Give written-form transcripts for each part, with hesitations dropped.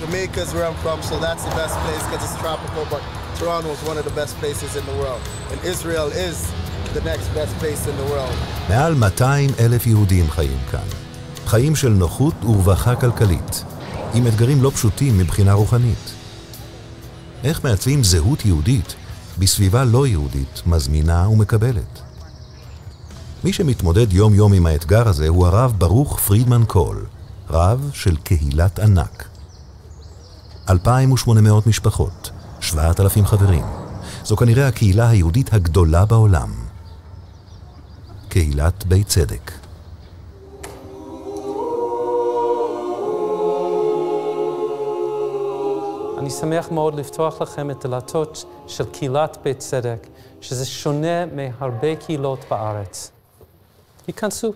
Jamaica's where I'm from, so that's the best place because it's tropical, but Toronto is one of the best places in the world. And Israel is the next best place in the world. מעל 200,000 יהודים חיים כאן. חיים של נוחות ורווחה כלכלית, עם אתגרים לא פשוטים מבחינה רוחנית. איך מעצבים זהות יהודית בסביבה לא יהודית, מזמינה ומקבלת? מי שמתמודד יום יום עם האתגר הזה הוא הרב ברוך פרידמן קול, רב של קהילת ענק. 2,800 משפחות, 7,000 חברים. זו כנראה הקהילה היהודית הגדולה בעולם. קהילת בית צדק. אני שמח מאוד לפתוח לכם את דלתות של קהילת בית צדק, שזה שונה מהרבה קהילות בארץ. ייכנסו.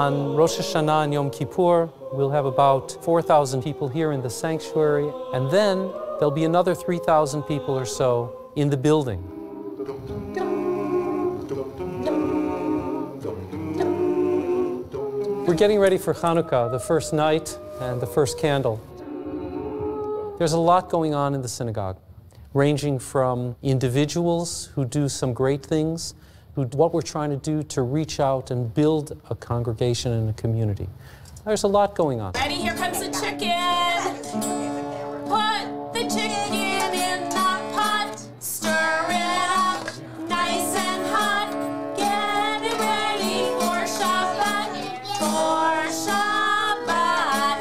On Rosh Hashanah and Yom Kippur, we'll have about 4,000 people here in the sanctuary, and then there'll be another 3,000 people or so in the building. We're getting ready for Hanukkah, the first night and the first candle. There's a lot going on in the synagogue, ranging from individuals who do some great things, what we're trying to do to reach out and build a congregation and a community. There's a lot going on. Ready, here comes the chicken. Put the chicken in the pot. Stir it up nice and hot. Get it ready for Shabbat. For Shabbat.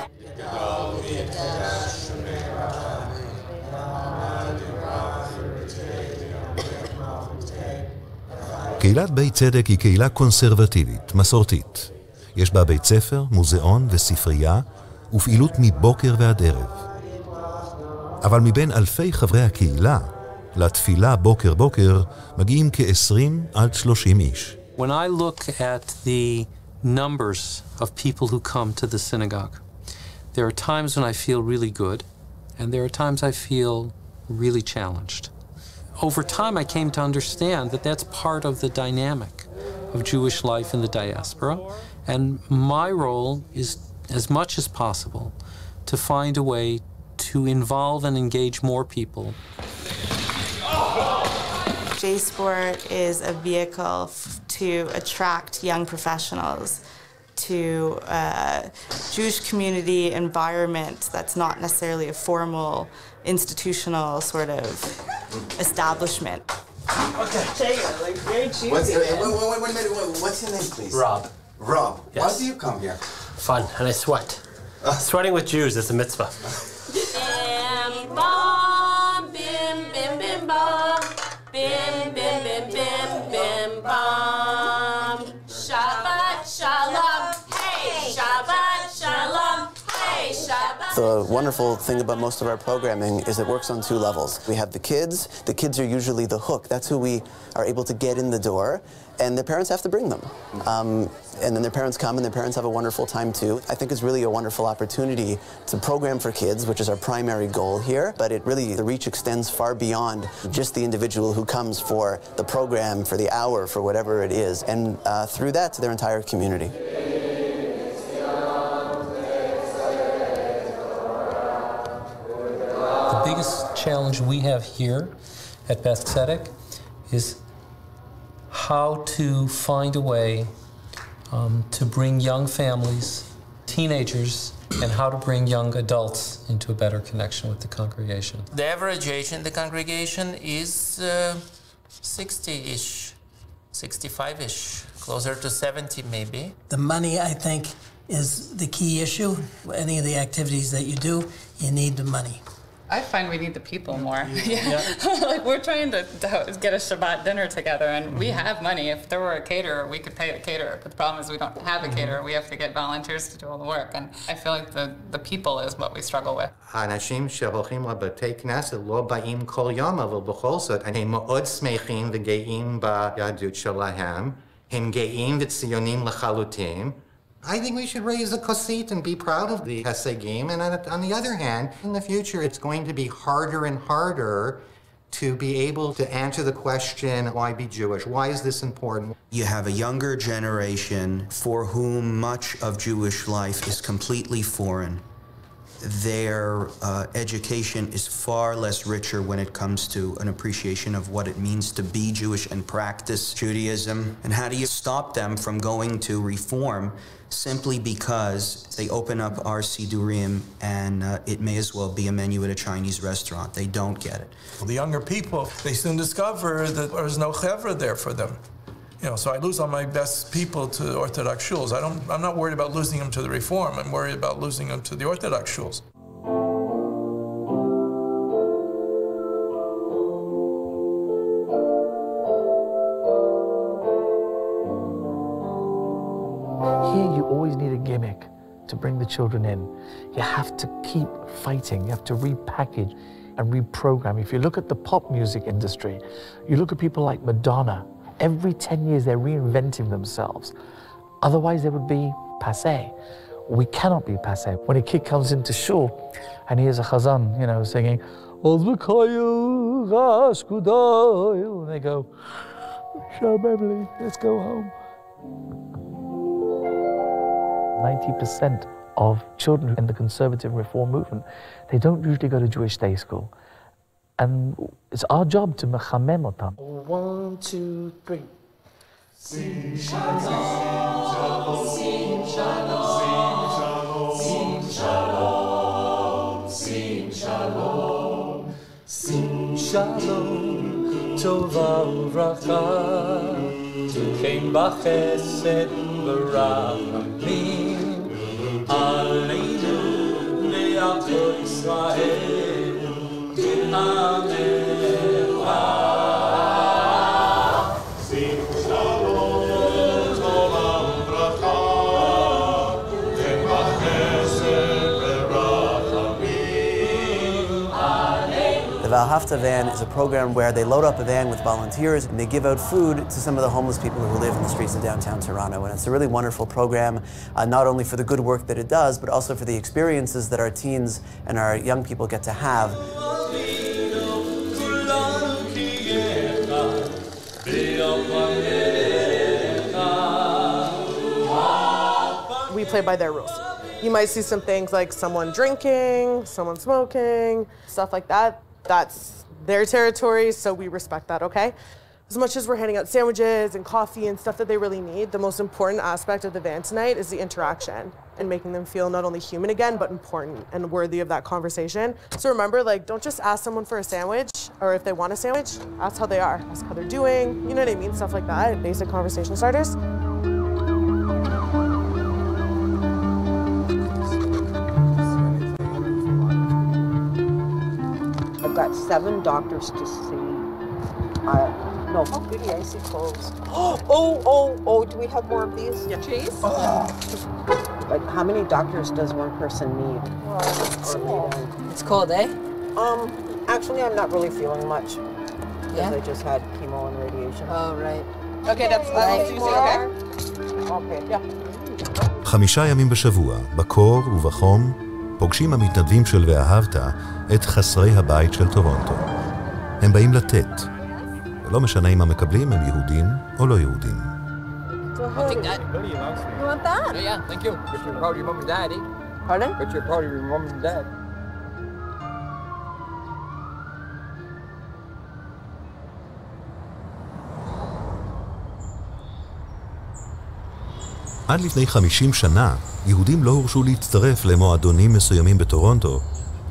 קהילת בית צדק היא קהילה קונסרבטיבית, מסורתית. יש בה בית ספר, מוזיאון וספרייה, ופעילות מבוקר ועד ערב. אבל מבין אלפי חברי הקהילה, לתפילה בוקר בוקר, מגיעים כ-20 עד 30 איש. When I look at the numbers of people who come to the synagogue, there are times when I feel really good, and there are times I feel really challenged. Over time, I came to understand that that's part of the dynamic of Jewish life in the diaspora, and my role is, as much as possible, to find a way to involve and engage more people. J-Sport is a vehicle to attract young professionals to a Jewish community environment that's not necessarily a formal institutional sort of establishment. Okay. Like very cheesy. Wait a minute. What's your name, please? Rob. Rob. Yes. Why do you come here? Fun, and I sweat. Sweating with Jews is a mitzvah. Bim bam, bim bim bim bam, bim bim bim bim bim bam. Shabbat shalom, hey Shabbat shalom, hey Shabbat. The wonderful thing about most of our programming is it works on two levels. We have the kids. The kids are usually the hook. That's who we are able to get in the door, and their parents have to bring them. And then their parents come, and their parents have a wonderful time too. I think it's really a wonderful opportunity to program for kids, which is our primary goal here, but it really, the reach extends far beyond just the individual who comes for the program, for the hour, for whatever it is, and through that to their entire community. The biggest challenge we have here at Beth Tzedek is how to find a way to bring young families, teenagers, and how to bring young adults into a better connection with the congregation. The average age in the congregation is 60-ish, 65-ish, closer to 70 maybe. The money, I think, is the key issue. Any of the activities that you do, you need the money. I find we need the people more. Like we're trying to get a Shabbat dinner together, and we have money. If there were a caterer, we could pay a caterer. But the problem is we don't have a caterer. We have to get volunteers to do all the work. And I feel like the people is what we struggle with. האנשים שהולכים לבתי כנסת לא באים כל יום, אבל בכל זאת הם מאוד שמחים וגאים ביהדות שלהם. הם גאים וציונים לחלוטין. I think we should raise the kosit and be proud of the Hesegim. And on the other hand, in the future, it's going to be harder and harder to be able to answer the question, why be Jewish? Why is this important? You have a younger generation for whom much of Jewish life is completely foreign. Their education is far less richer when it comes to an appreciation of what it means to be Jewish and practice Judaism. And how do you stop them from going to reform simply because they open up our Sidurim and it may as well be a menu at a Chinese restaurant? They don't get it. The younger people, they soon discover that there's no chevra there for them. You know, so I lose all my best people to Orthodox shuls. I'm not worried about losing them to the Reform. I'm worried about losing them to the Orthodox shuls. Here you always need a gimmick to bring the children in. You have to keep fighting. You have to repackage and reprogram. If you look at the pop music industry, you look at people like Madonna. Every 10 years, they're reinventing themselves. Otherwise, they would be passé. We cannot be passé. When a kid comes into shul and he hears a chazan, you know, singing, and they go, "Show Beverly, let's go home." 90% of children in the conservative reform movement, they don't usually go to Jewish day school. And it's our job to mechamem otam. 1, 2, 3. Sing shalom, sing shalom, sing shalom, sing shalom, sing shalom, tova uvracha, tichem b'chesed v'rachamim, aleinu le'achol Yisrael. The Valhafta van is a program where they load up a van with volunteers and they give out food to some of the homeless people who live in the streets of downtown Toronto. And it's a really wonderful program, not only for the good work that it does, but also for the experiences that our teens and our young people get to have. We play by their rules. You might see some things like someone drinking, someone smoking, stuff like that. That's their territory, so we respect that, okay? As much as we're handing out sandwiches and coffee and stuff that they really need, the most important aspect of the van tonight is the interaction and making them feel not only human again, but important and worthy of that conversation. So remember, like, don't just ask someone for a sandwich, or if they want a sandwich, ask how they are, ask how they're doing, you know what I mean? Stuff like that, basic conversation starters. I've got 7 doctors to see. No, goody, I see clothes. Oh, do we have more of these? Yeah. Cheese? Like, how many doctors does one person need? It's cold, eh? Actually, I'm not really feeling much. Yeah? Because I just had chemo and radiation. Oh, right. Okay, that's easy, okay? Okay, yeah. 5 ימים בשבוע, בקור ובחום, פוגשים המתנדבים של ואהבת את חסרי הבית של טורונטו. הם באים לתת. ולא משנה אם המקבלים הם יהודים או לא יהודים. I'll take that. You want that? Yeah, thank you. But you're proud of your mom and dad, eh? Pardon? But you're proud of your mom and dad. עד לפני 50 שנה, יהודים לא הורשו להצטרף למועדונים מסוימים בטורונטו,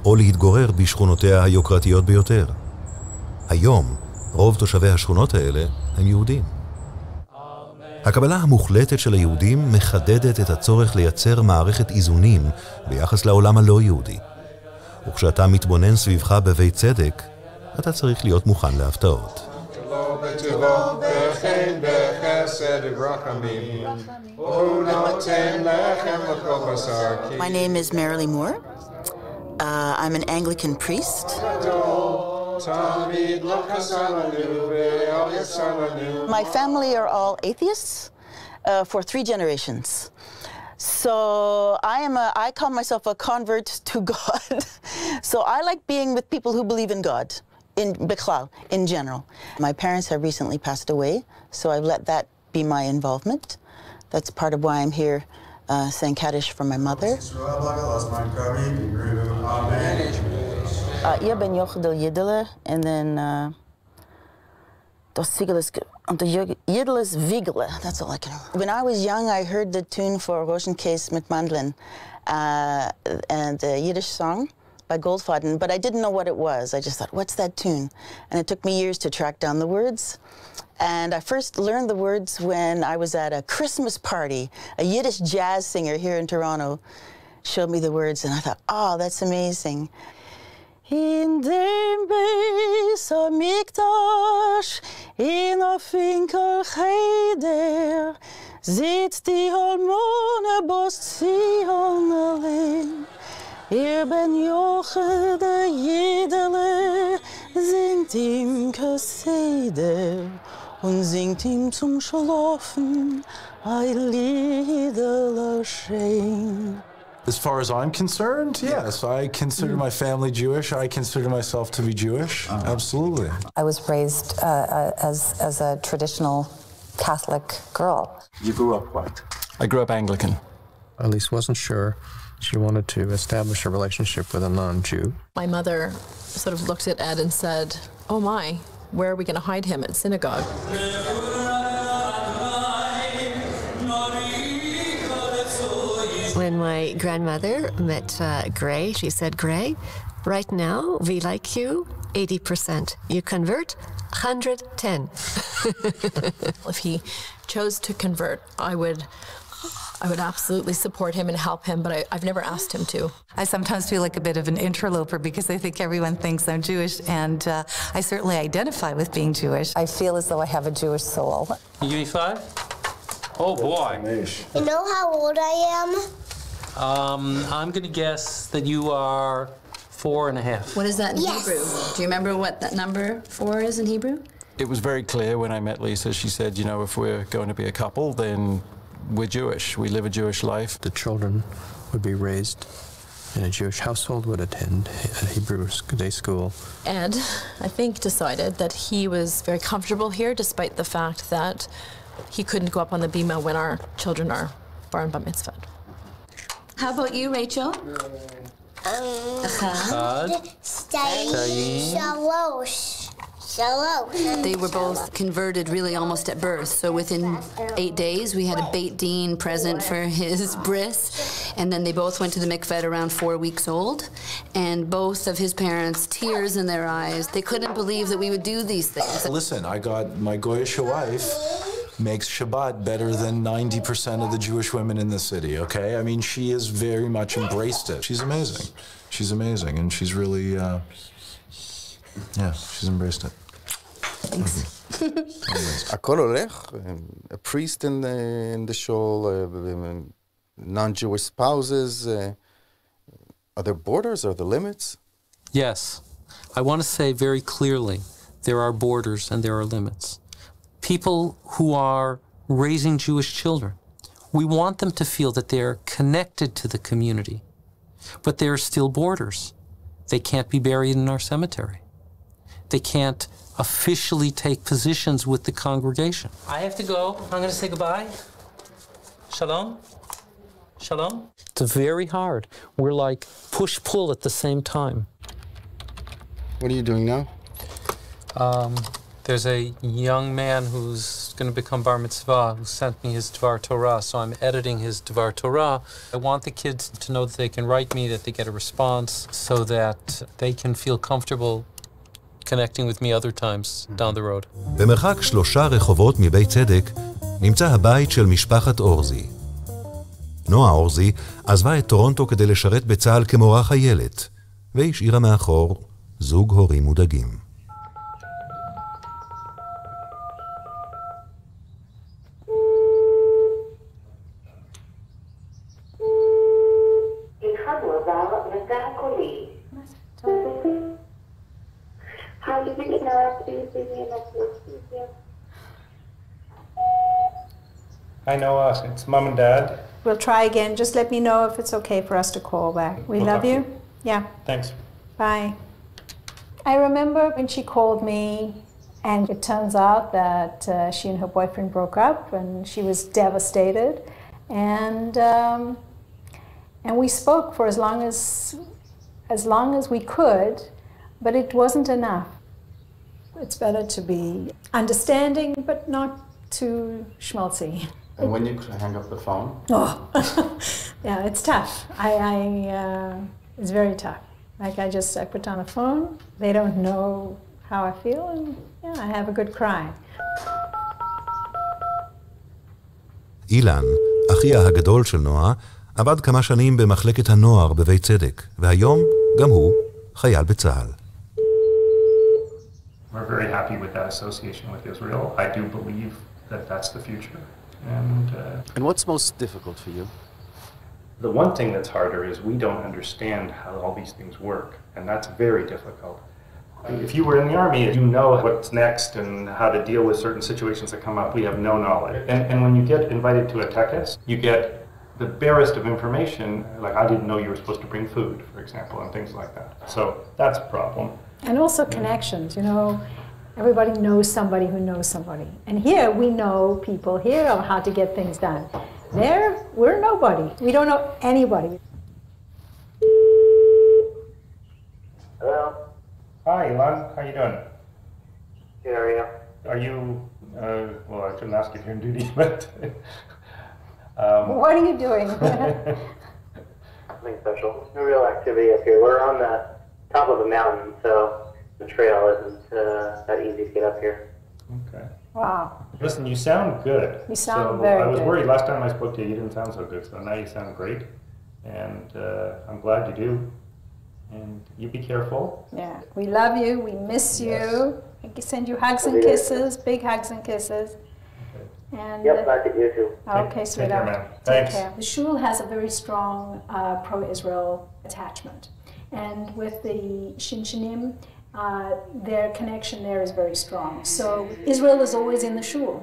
או להתגורר בשכונותיה היוקרתיות ביותר. היום, רוב תושבי השכונות האלה הם יהודים. הקבלה המוחלטת של היהודים מחדדת את הצורך לייצר מערכת איזונים ביחס לעולם הלא יהודי. וכשאתה מתבונן סביבך בבית צדק, אתה צריך להיות מוכן להפתעות. My name is Marilee Moore. I'm an Anglican priest. My family are all atheists for 3 generations. So I call myself a convert to God. So I like being with people who believe in God. in general. My parents have recently passed away, so I've let that be my involvement. That's part of why I'm here saying Kaddish for my mother. Ich ben Jochidel Yiddele, and then Das Siegel ist Yiddle is Wiegele. That's all I can remember. When I was young, I heard the tune for Rosenkäse mit Mandeln, and a Yiddish song by Goldfaden, but I didn't know what it was. I just thought, what's that tune? And it took me years to track down the words. And I first learned the words when I was at a Christmas party. A Yiddish jazz singer here in Toronto showed me the words, and I thought, oh, that's amazing. In dem Beis HaMikdash, in a finkel cheder, sitzt die Hormone Bos Zion allein. Ben Jochidel Yiddele, singt ihm Keseder und singt ihm zum Schlafen ein Liedel schön. As far as I'm concerned, yes, I consider my family Jewish. I consider myself to be Jewish. Absolutely. I was raised as a traditional Catholic girl. You grew up what? I grew up Anglican. Elise wasn't sure. She wanted to establish a relationship with a non-Jew. My mother sort of looked at Ed and said, oh my, where are we going to hide him at synagogue? When my grandmother met Gray, she said, Gray, right now we like you 80%. You convert 110. If he chose to convert, I would absolutely support him and help him, but I've never asked him to. I sometimes feel like a bit of an interloper because I think everyone thinks I'm Jewish, and I certainly identify with being Jewish. I feel as though I have a Jewish soul. You give me 5? Oh boy. You know how old I am? I'm going to guess that you are 4.5. What is that in Hebrew? Do you remember what that number 4 is in Hebrew? It was very clear when I met Lisa. She said, you know, if we're going to be a couple, then we're Jewish. We live a Jewish life. The children would be raised in a Jewish household, would attend a Hebrew day school. Ed, I think, decided that he was very comfortable here, despite the fact that he couldn't go up on the bima when our children are bar and bat mitzvah. How about you, Rachel? They were both converted really almost at birth. So within 8 days, we had a Beit Din present for his bris. And then they both went to the mikveh around 4 weeks old. And both of his parents, tears in their eyes. They couldn't believe that we would do these things. Listen, I got my Goyish wife makes Shabbat better than 90% of the Jewish women in the city, okay? I mean, she has very much embraced it. She's amazing. She's amazing, and she's really, yeah, she's embraced it. Thanks. הכל הולך, a priest in the shul, non-Jewish spouses. Are there borders? Are there limits? Yes. I want to say very clearly, there are borders and there are limits. People who are raising Jewish children, we want them to feel that they're connected to the community, but there are still borders. They can't be buried in our cemetery. They can't officially take positions with the congregation. I have to go. I'm going to say goodbye. Shalom. Shalom. It's very hard. We're like push-pull at the same time. What are you doing now? There's a young man who's going to become bar mitzvah who sent me his Dvar Torah, so I'm editing his Dvar Torah. I want the kids to know that they can write me, that they get a response, so that they can feel comfortable connecting with me other times down the road. במרחק 3 רחובות מבית צדק נמצא הבית של משפחת אורזי. נועה אורזי עזבה את טורונטו כדי לשרת בצה"ל כמורה חיילת, והשאירה מאחור זוג הורים מודאגים. Hi Noah, it's Mom and Dad. We'll try again. Just let me know if it's okay for us to call back. We love you. Yeah. Thanks. Bye. I remember when she called me, and it turns out that she and her boyfriend broke up, and she was devastated. And we spoke for as long as we could, but it wasn't enough. It's better to be understanding, but not too schmaltzy. And when you hang up the phone? Oh, yeah, it's tough. It's very tough. Like I put down the phone, they don't know how I feel, and yeah, I have a good cry. אילן, אחיה הגדול של נועה, עבד כמה שנים במחלקת הנוער בבית צדק, והיום גם הוא חייל בצה"ל. We're very happy with that association with Israel. I do believe that that's the future. And what's most difficult for you? The one thing that's harder is we don't understand how all these things work, and that's very difficult. If you were in the army, you know what's next and how to deal with certain situations that come up. We have no knowledge. And when you get invited to a tekes, you get the barest of information, like I didn't know you were supposed to bring food, for example, and things like that. So that's a problem. And also connections, you know, everybody knows somebody who knows somebody. And here we know people here on how to get things done. There, we're nobody. We don't know anybody. Hello. Hi, Ilan. How you doing? Good, how are you? Are you, well, I shouldn't ask if you're on duty, but... What are you doing? Nothing special. No real activity up here. We're on the top of a mountain, so the trail isn't that easy to get up here. Okay. Wow. Listen, you sound good. You sound very good. I was worried last time I spoke to you, you didn't sound so good, so now you sound great. And I'm glad you do. And you be careful. Yeah, we love you, we miss you. I can send you hugs and kisses, big hugs and kisses. And, yep, I could you too. Okay, sweetheart. Take care. The shul has a very strong pro-Israel attachment. And with the Shinshinim, their connection there is very strong. So Israel is always in the shul.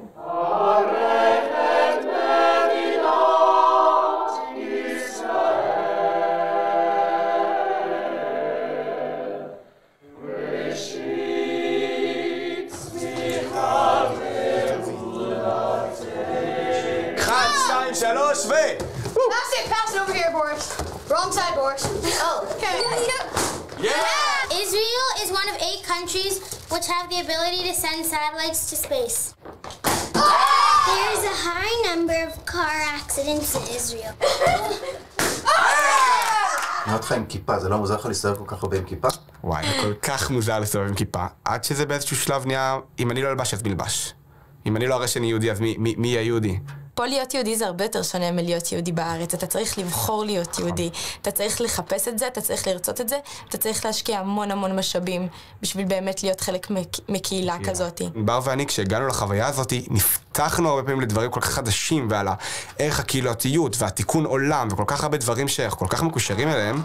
That's it, pass it over here, Boris. Wrong side, Boris. Oh, okay. Yeah! Israel is one of 8 countries which have the ability to send satellites to space. There is a high number of car accidents in Israel. אני אותך עם כיפה, זה לא מוזר לך להסתובב כל כך הרבה עם כיפה? וואי, זה כל כך מוזר להסתובב עם כיפה, עד שזה באיזשהו שלב נהיה, אם אני לא אלבש אז מלבש. אם אני לא אראה שאני יהודי, אז מי יהיה יהודי? פה להיות יהודי זה הרבה יותר שונה מלהיות יהודי בארץ. אתה צריך לבחור להיות יהודי. אתה צריך לחפש את זה, אתה צריך לרצות את זה, אתה צריך להשקיע המון משאבים בשביל באמת להיות חלק מקהילה כזאת. בר ואני, כשהגענו לחוויה הזאת, נפתחנו הרבה פעמים לדברים כל כך חדשים, ועל הערך הקהילתיות והתיקון עולם, וכל כך הרבה דברים שאנחנו כל כך מקושרים אליהם,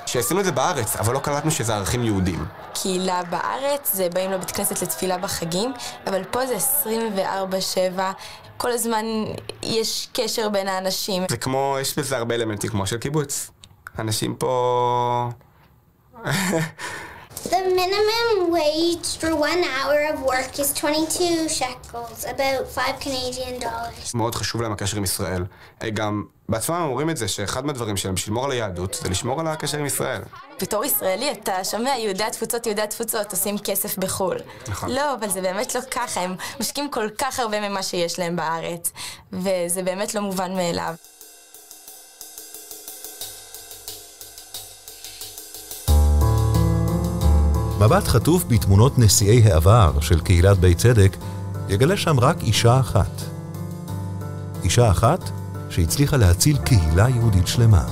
שעשינו את זה בארץ, אבל לא קלטנו שזה ערכים יהודים. קהילה בארץ, זה באים לבית כנסת לתפילה בחגים, אבל פה זה 24/7, כל הזמן יש קשר בין האנשים. זה כמו, יש בזה הרבה אלמנטים כמו של קיבוץ. אנשים פה... The minimum wage for 1 hour of work is 22 shekels, about $5 Canadian. מאוד חשוב להם הקשר עם ישראל. גם בעצמם אומרים את זה שאחד מהדברים שלהם לשמור על היהדות זה לשמור על הקשר עם ישראל. בתור ישראלי אתה שומע יהודי התפוצות עושים כסף בחול. נכון. לא, אבל זה באמת לא ככה, הם משקיעים כל כך הרבה ממה שיש להם בארץ, וזה באמת לא מובן מאליו. מבט חטוף בתמונות נשיאי העבר של קהילת בית צדק יגלה שם רק אישה אחת. אישה אחת שהצליחה להציל קהילה יהודית שלמה.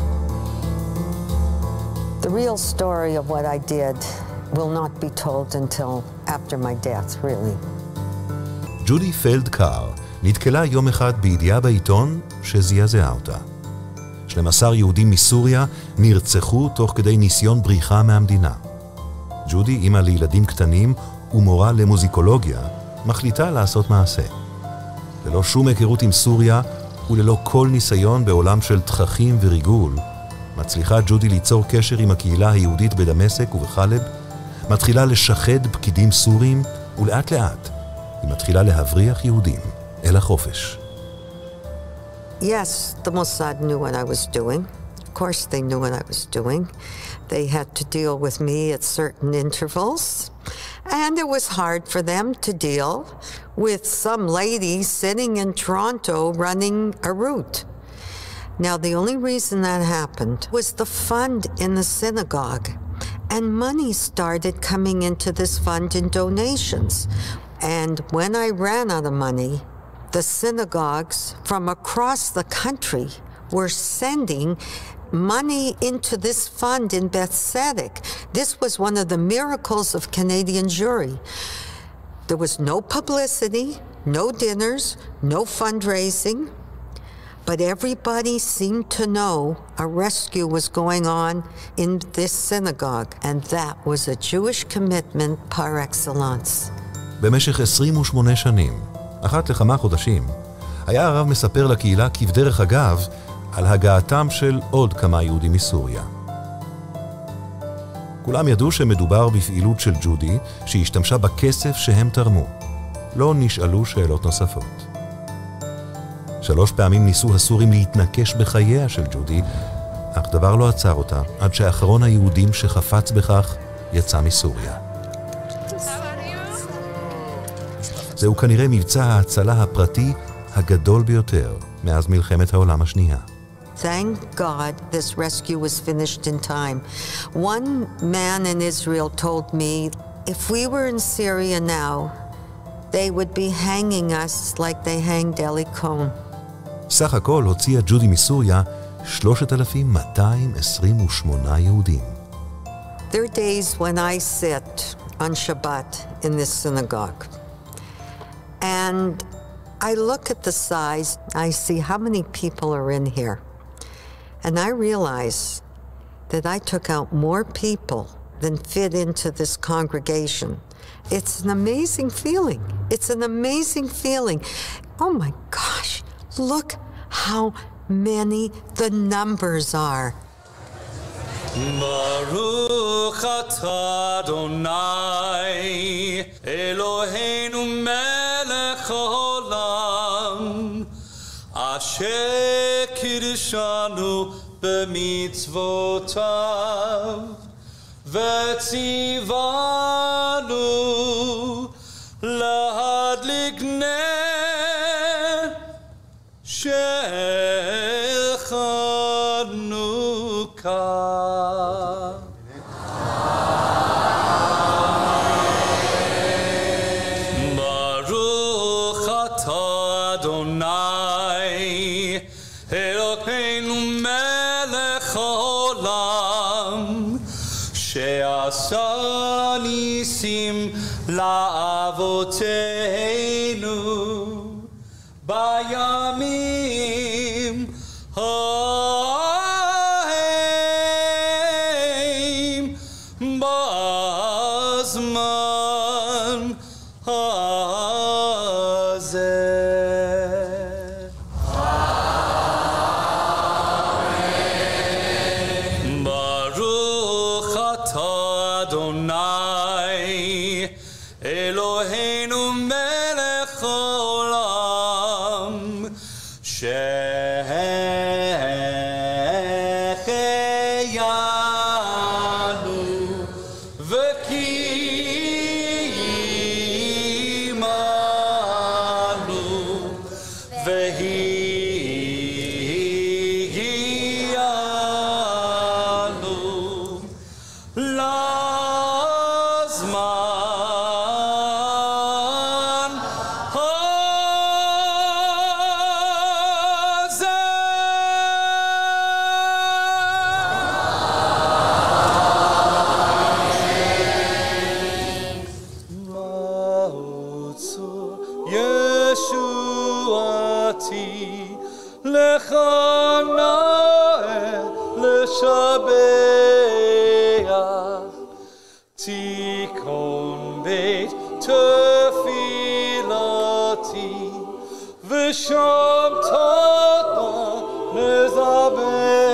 The real story of what I did will not be told until after my death, really. ג'ודי פלד-קאר נתקלה יום אחד בידיעה בעיתון שזעזעה אותה. 12 יהודים מסוריה נרצחו תוך כדי ניסיון בריחה מהמדינה. ג'ודי, אמא לילדים קטנים ומורה למוזיקולוגיה, מחליטה לעשות מעשה. ללא שום היכרות עם סוריה וללא כל ניסיון בעולם של תככים וריגול, מצליחה ג'ודי ליצור קשר עם הקהילה היהודית בדמשק ובחלב, מתחילה לשחד פקידים סורים, ולאט לאט היא מתחילה להבריח יהודים אל החופש. Yes, the Mossad knew what I was doing. Of course they knew what I was doing. They had to deal with me at certain intervals. And it was hard for them to deal with some lady sitting in Toronto running a route. Now, the only reason that happened was the fund in the synagogue. And money started coming into this fund in donations. And when I ran out of money, the synagogues from across the country were sending money into this fund in Beth Tzedek. This was one of the miracles of Canadian Jewry. There was no publicity, no dinners, no fundraising, but everybody seemed to know a rescue was going on in this synagogue, and that was a Jewish commitment par excellence. במשך 28 שנים, אחת לכמה חודשים, היה הרב מספר לקהילה כבדרך אגב על הגעתם של עוד כמה יהודים מסוריה. כולם ידעו שמדובר בפעילות של ג'ודי שהשתמשה בכסף שהם תרמו. לא נשאלו שאלות נוספות. 3 פעמים ניסו הסורים להתנקש בחייה של ג'ודי, אך דבר לא עצר אותה עד שאחרון היהודים שחפץ בכך יצא מסוריה. זהו כנראה מבצע ההצלה הפרטי הגדול ביותר מאז מלחמת העולם השנייה. Thank God this rescue was finished in time. One man in Israel told me, if we were in Syria now, they would be hanging us like they hanged Eli Cohen. סך הכל הוציאה ג'ודי מסוריה 3,228 יהודים. There are days when I sit on Shabbat in this synagogue, and I look at the size, I see how many people are in here, and I realize that I took out more people than fit into this congregation. It's an amazing feeling. It's an amazing feeling. Oh my gosh, look how many the numbers are. Baruch atah Adonai Eloheinu melech haolam asher kiddushanu b'mitzvotav v'tzivanu lahadlik ner shel Chanukah. Baruch atah Adonai Eloheinu melech haolam she'asa nisim la'avoteinu bayamim ha'em ba'zman hazeh. Baruch atah Adonai Eloheinu melech haolam שהחיינו וקיימנו והגענו לזמן ישועתי לך נאה לשבח תיכון בית תפילתי ושם תודה נזבח